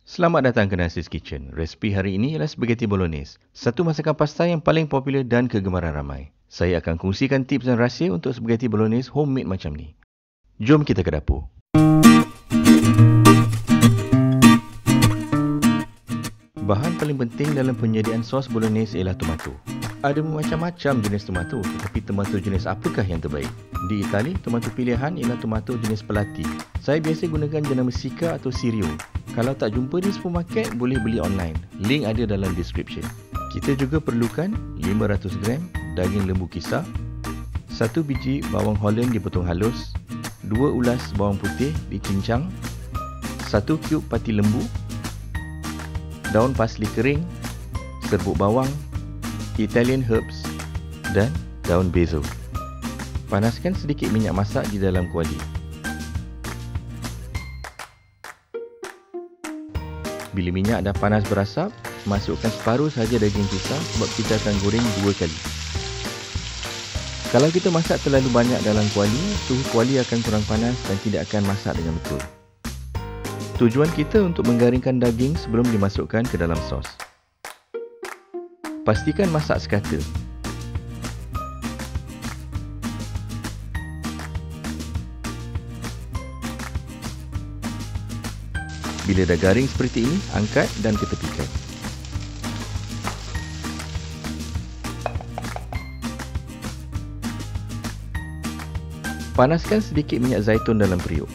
Selamat datang ke Nasi's Kitchen. Resipi hari ini ialah spaghetti bolognese, satu masakan pasta yang paling popular dan kegemaran ramai. Saya akan kongsikan tips dan rahsia untuk spaghetti bolognese homemade macam ni. Jom kita ke dapur. Bahan paling penting dalam penyediaan sos bolognese ialah tomato. Ada macam-macam jenis tomato, tetapi tomato jenis apakah yang terbaik? Di Itali, tomato pilihan ialah tomato jenis pelati. Saya biasa gunakan jenama Sika atau Sirio. Kalau tak jumpa di supermarket, boleh beli online. Link ada dalam description. Kita juga perlukan 500 gram daging lembu kisar, 1 biji bawang Holland dipotong halus, 2 ulas bawang putih dicincang, 1 cube pati lembu, daun parsley kering, serbuk bawang, Italian herbs dan daun basil. Panaskan sedikit minyak masak di dalam kuali. Bila minyak dah panas berasap, masukkan separuh sahaja daging pisang sebab kita akan goreng 2 kali. Kalau kita masak terlalu banyak dalam kuali, suhu kuali akan kurang panas dan tidak akan masak dengan betul. Tujuan kita untuk menggaringkan daging sebelum dimasukkan ke dalam sos. Pastikan masak sekata. Bila dah garing seperti ini, angkat dan ketepikan. Panaskan sedikit minyak zaitun dalam periuk.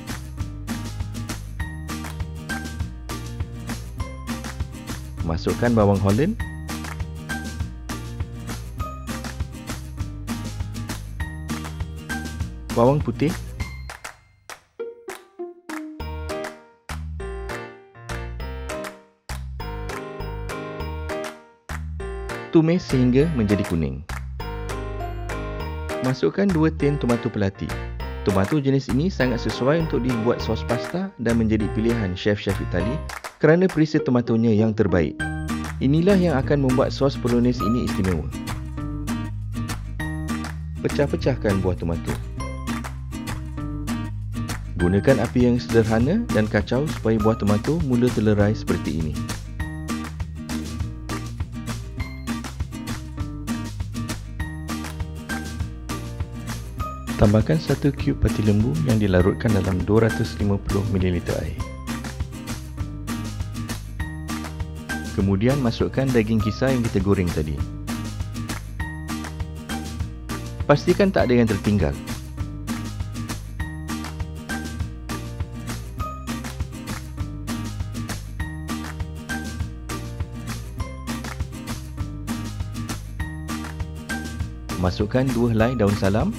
Masukkan bawang Holland, bawang putih, tumis sehingga menjadi kuning. Masukkan 2 tin tomato pelati. Tomato jenis ini sangat sesuai untuk dibuat sos pasta dan menjadi pilihan chef-chef Itali kerana perisa tomatonya yang terbaik. Inilah yang akan membuat sos bolognese ini istimewa. Pecah-pecahkan buah tomato. Gunakan api yang sederhana dan kacau supaya buah tomato mula terlerai seperti ini. Tambahkan 1 cube pati lembu yang dilarutkan dalam 250 ml air. Kemudian masukkan daging kisar yang kita goreng tadi. Pastikan tak ada yang tertinggal. Masukkan 2 helai daun salam,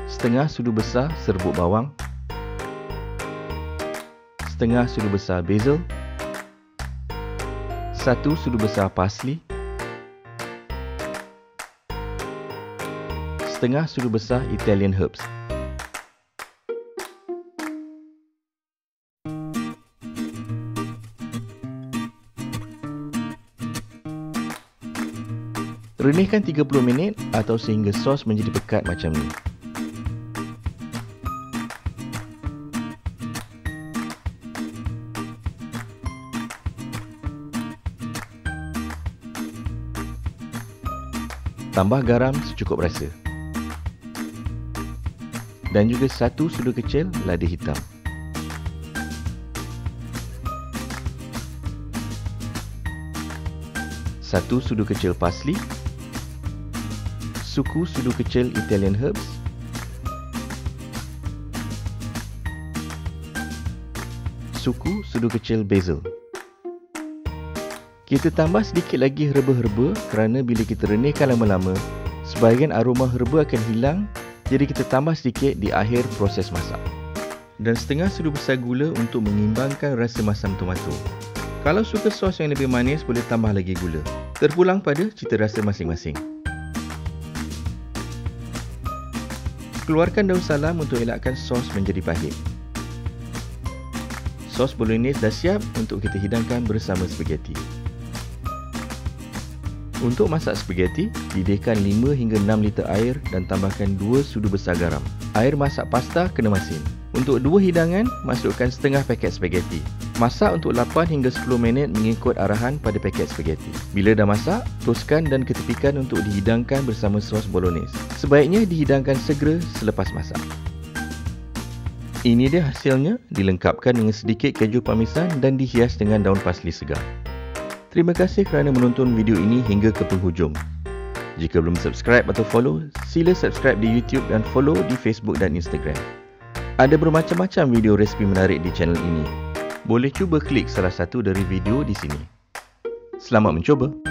setengah sudu besar serbuk bawang, setengah sudu besar basil, 1 sudu besar parsley, setengah sudu besar Italian herbs. Renihkan 30 minit atau sehingga sos menjadi pekat macam ni. Tambah garam secukup rasa. Dan juga 1 sudu kecil lada hitam. Satu sudu kecil parsley, suku sudu kecil Italian herbs, suku sudu kecil basil. Kita tambah sedikit lagi herba-herba kerana bila kita renihkan lama-lama, sebahagian aroma herba akan hilang, jadi kita tambah sedikit di akhir proses masak. Dan setengah sudu besar gula untuk mengimbangkan rasa masam tomato. Kalau suka sos yang lebih manis, boleh tambah lagi gula. Terpulang pada cita rasa masing-masing. Keluarkan daun salam untuk elakkan sos menjadi pahit. Sos bolognese dah siap untuk kita hidangkan bersama spaghetti. Untuk masak spaghetti, didihkan 5 hingga 6 liter air dan tambahkan 2 sudu besar garam. Air masak pasta kena masin. Untuk 2 hidangan, masukkan setengah paket spaghetti. Masak untuk 8 hingga 10 minit mengikut arahan pada paket spaghetti. Bila dah masak, toskan dan ketepikan untuk dihidangkan bersama sos bolognese. Sebaiknya dihidangkan segera selepas masak. Ini dia hasilnya, dilengkapkan dengan sedikit keju parmesan dan dihias dengan daun parsley segar. Terima kasih kerana menonton video ini hingga ke penghujung. Jika belum subscribe atau follow, sila subscribe di YouTube dan follow di Facebook dan Instagram. Ada bermacam-macam video resipi menarik di channel ini. Boleh cuba klik salah satu dari video di sini. Selamat mencuba!